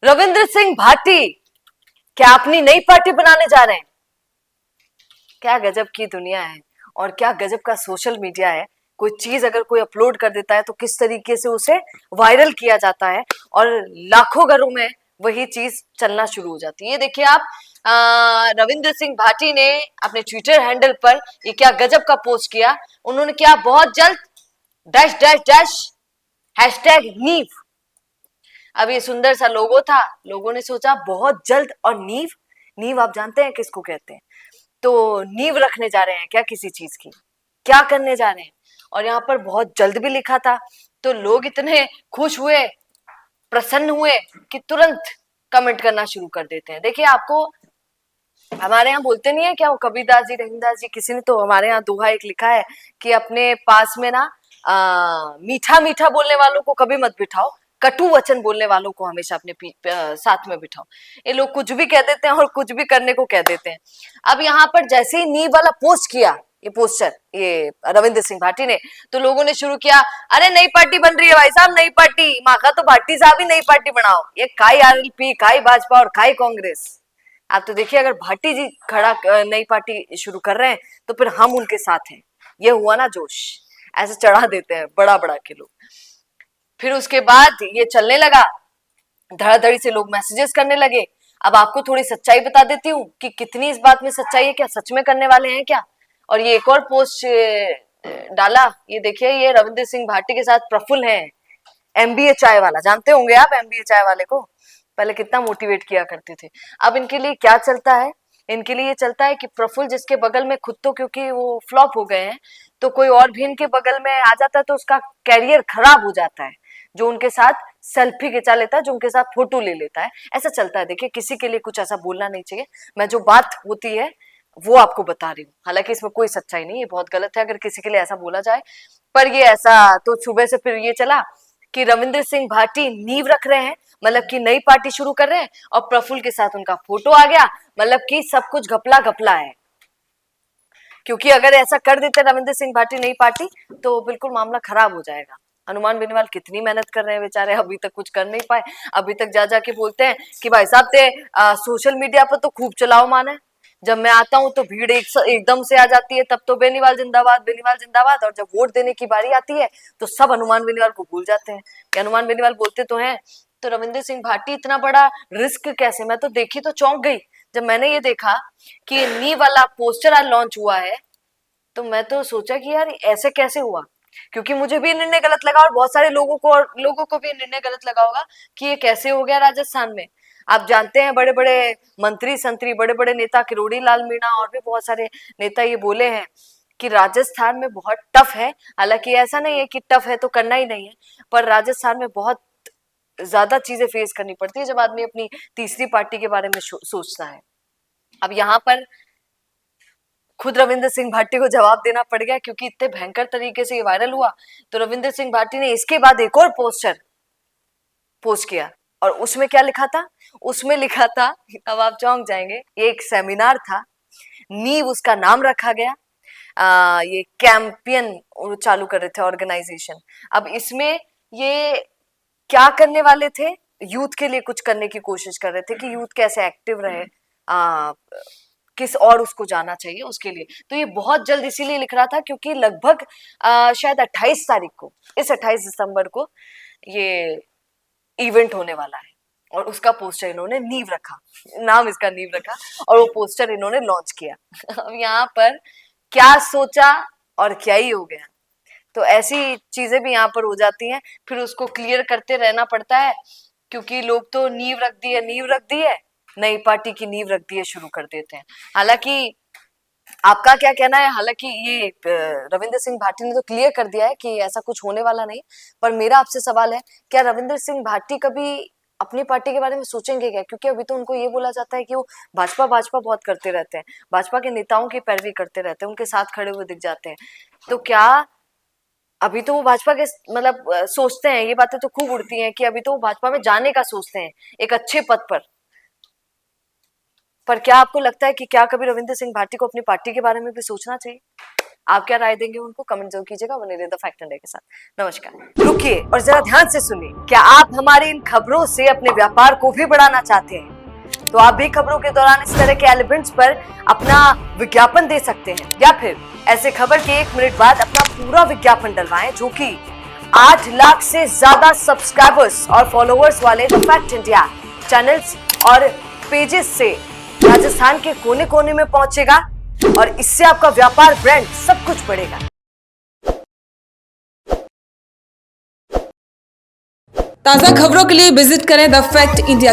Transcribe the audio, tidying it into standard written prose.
रविंद्र सिंह भाटी क्या अपनी नई पार्टी बनाने जा रहे हैं? क्या गजब की दुनिया है और क्या गजब का सोशल मीडिया है। कोई चीज अगर कोई अपलोड कर देता है तो किस तरीके से उसे वायरल किया जाता है और लाखों घरों में वही चीज चलना शुरू हो जाती है। ये देखिए आप, रविंद्र सिंह भाटी ने अपने ट्विटर हैंडल पर ये क्या गजब का पोस्ट किया। उन्होंने क्या, बहुत जल्द डैश डैश डैश हैशटैग नीव। अब ये सुंदर सा लोगो था, लोगों ने सोचा बहुत जल्द, और नीव, नीव आप जानते हैं किसको कहते हैं? तो नींव रखने जा रहे हैं क्या किसी चीज की? क्या करने जा रहे हैं? और यहाँ पर बहुत जल्द भी लिखा था, तो लोग इतने खुश हुए, प्रसन्न हुए कि तुरंत कमेंट करना शुरू कर देते हैं। देखिए आपको, हमारे यहाँ बोलते नहीं है क्या, वो कबीरदास जी, रहीमदास जी, किसी ने तो हमारे यहाँ दोहा एक लिखा है कि अपने पास में ना मीठा मीठा बोलने वालों को कभी मत बिठाओ, कटु वचन बोलने वालों को हमेशा अपने साथ में बिठाओ। ये लोग कुछ भी कह देते हैं और कुछ भी करने को कह देते हैं। अब यहाँ पर जैसे ही नी वाला पोस्ट किया, ये पोस्टर, ये रविंद्र सिंह भाटी ने, तो लोगों ने शुरू किया, अरे नई पार्टी बन रही है भाई साहब, नई पार्टी, माँ का तो भाटी साहब ही नई पार्टी बनाओ, ये खाई आरएलपी, खाई भाजपा और खाई कांग्रेस। आप तो देखिए, अगर भाटी जी खड़ा नई पार्टी शुरू कर रहे हैं तो फिर हम उनके साथ हैं। ये हुआ ना जोश, ऐसे चढ़ा देते हैं बड़ा बड़ा के लोग। फिर उसके बाद ये चलने लगा, धड़ाधड़ी से लोग मैसेजेस करने लगे। अब आपको थोड़ी सच्चाई बता देती हूँ कि कितनी इस बात में सच्चाई है, क्या सच में करने वाले हैं क्या। और ये एक और पोस्ट डाला, ये देखिए, ये रविंद्र सिंह भाटी के साथ प्रफुल्ल है, एमबीए चाय वाला, जानते होंगे आप एमबीए चाय वाले को, पहले कितना मोटिवेट किया करते थे। अब इनके लिए क्या चलता है, इनके लिए ये चलता है कि प्रफुल्ल जिसके बगल में, खुद तो क्योंकि वो फ्लॉप हो गए हैं, तो कोई और भी इनके बगल में आ जाता है तो उसका कैरियर खराब हो जाता है, जो उनके साथ सेल्फी खिंचा लेता है, जो उनके साथ फोटो ले लेता है, ऐसा चलता है। देखिए किसी के लिए कुछ ऐसा बोलना नहीं चाहिए, मैं जो बात होती है वो आपको बता रही हूँ, हालांकि इसमें कोई सच्चाई नहीं, ये बहुत गलत है अगर किसी के लिए ऐसा बोला जाए। पर ये ऐसा, तो सुबह से फिर ये चला कि रविंद्र सिंह भाटी नींव रख रहे हैं, मतलब कि नई पार्टी शुरू कर रहे हैं, और प्रफुल्ल के साथ उनका फोटो आ गया, मतलब कि सब कुछ घपला घपला है। क्योंकि अगर ऐसा कर देते रविंद्र सिंह भाटी नई पार्टी, तो बिल्कुल मामला खराब हो जाएगा। हनुमान बेनीवाल कितनी मेहनत कर रहे हैं बेचारे, अभी तक कुछ कर नहीं पाए। अभी तक जा जाके बोलते हैं कि भाई साहब ते सोशल मीडिया पर तो खूब चलाओ माने, जब मैं आता हूँ तो भीड़ एकदम से आ जाती है, तब तो बेनीवाल जिंदाबाद, बेनीवाल जिंदाबाद, और जब वोट देने की बारी आती है तो सब हनुमान बेनीवाल को भूल जाते हैं। कि हनुमान बेनीवाल बोलते तो हैं, तो रविंद्र सिंह भाटी इतना बड़ा रिस्क कैसे? मैं तो देखी तो चौंक गई जब मैंने ये देखा कि नी वाला पोस्टर आज लॉन्च हुआ है। तो मैं तो सोचा कि यार ऐसे कैसे हुआ, क्योंकि मुझे भी निर्णय गलत लगा और बहुत सारे लोगों को, और लोगों को भी निर्णय गलत लगा होगा कि ये कैसे हो गया राजस्थान में। आप जानते हैं बड़े बड़े मंत्री संतरी, बड़े बड़े नेता, किरोड़ी लाल मीणा और भी बहुत सारे नेता ये बोले हैं कि राजस्थान में बहुत टफ है। हालांकि ऐसा नहीं है कि टफ है तो करना ही नहीं है, पर राजस्थान में बहुत ज्यादा चीजें फेस करनी पड़ती है जब आदमी अपनी तीसरी पार्टी के बारे में सोचता है। अब यहाँ पर खुद रविंद्र सिंह भाटी को जवाब देना पड़ गया, क्योंकि इतने भयंकर तरीके से ये वायरल हुआ। तो रविंद्र सिंह भाटी ने इसके बाद एक और पोस्टर पोस्ट किया, और उसमें क्या लिखा था? उसमें लिखा था, अब आप चौंक जाएंगे, ये एक सेमिनार था, नीव उसका नाम रखा गया। ये कैंपियन चालू कर रहे थे ऑर्गेनाइजेशन। अब इसमें ये क्या करने वाले थे? यूथ के लिए कुछ करने की कोशिश कर रहे थे कि यूथ कैसे एक्टिव रहे, किस और उसको जाना चाहिए उसके लिए। तो ये बहुत जल्द इसीलिए लिख रहा था क्योंकि लगभग शायद 28 तारीख को, इस 28 दिसंबर को ये इवेंट होने वाला है, और उसका पोस्टर इन्होंने नींव रखा, नाम इसका नींव रखा, और वो पोस्टर इन्होंने लॉन्च किया। अब यहाँ पर क्या सोचा और क्या ही हो गया। तो ऐसी चीजें भी यहाँ पर हो जाती हैं, फिर उसको क्लियर करते रहना पड़ता है, क्योंकि लोग तो नींव रख दी है, नींव रख दी है, नई पार्टी की नींव रख दी है शुरू कर देते हैं। हालांकि आपका क्या कहना है? हालांकि ये रविंद्र सिंह भाटी ने तो क्लियर कर दिया है कि ऐसा कुछ होने वाला नहीं, पर मेरा आपसे सवाल है, क्या रविंद्र सिंह भाटी कभी अपनी पार्टी के बारे में सोचेंगे क्या? क्योंकि अभी तो उनको ये बोला जाता है कि वो भाजपा भाजपा बहुत करते रहते हैं, भाजपा के नेताओं की पैरवी करते रहते हैं, उनके साथ खड़े हुए दिख जाते हैं। तो क्या अभी तो वो भाजपा के, मतलब सोचते हैं, ये बातें तो खूब उड़ती हैं कि अभी तो वो भाजपा में जाने का सोचते हैं, एक अच्छे पद पर क्या आपको लगता है कि क्या कभी रविंद्र सिंह भाटी को अपनी पार्टी के बारे में भी सोचना चाहिए? आप क्या राय देंगे उनको कमेंट जरूर कीजिएगा। बने रहिए द फैक्ट इंडिया के साथ। नमस्कार। रुकिए और जरा ध्यान से सुनिए। क्या आप हमारी इन खबरों से अपने व्यापार को भी बढ़ाना चाहते हैं? तो आप भी खबरों के दौरान इस तरह के एलिमेंट्स पर अपना विज्ञापन दे सकते हैं, या फिर ऐसे खबर के 1 मिनट बाद अपना पूरा विज्ञापन डलवाएं, जो कि 8 लाख से ज्यादा सब्सक्राइबर्स और फॉलोअर्स वाले द फैक्ट इंडिया चैनल्स और पेजेस से राजस्थान के कोने कोने में पहुंचेगा और इससे आपका व्यापार, ब्रांड सब कुछ बढ़ेगा। ताजा खबरों के लिए विजिट करें द फैक्ट इंडिया।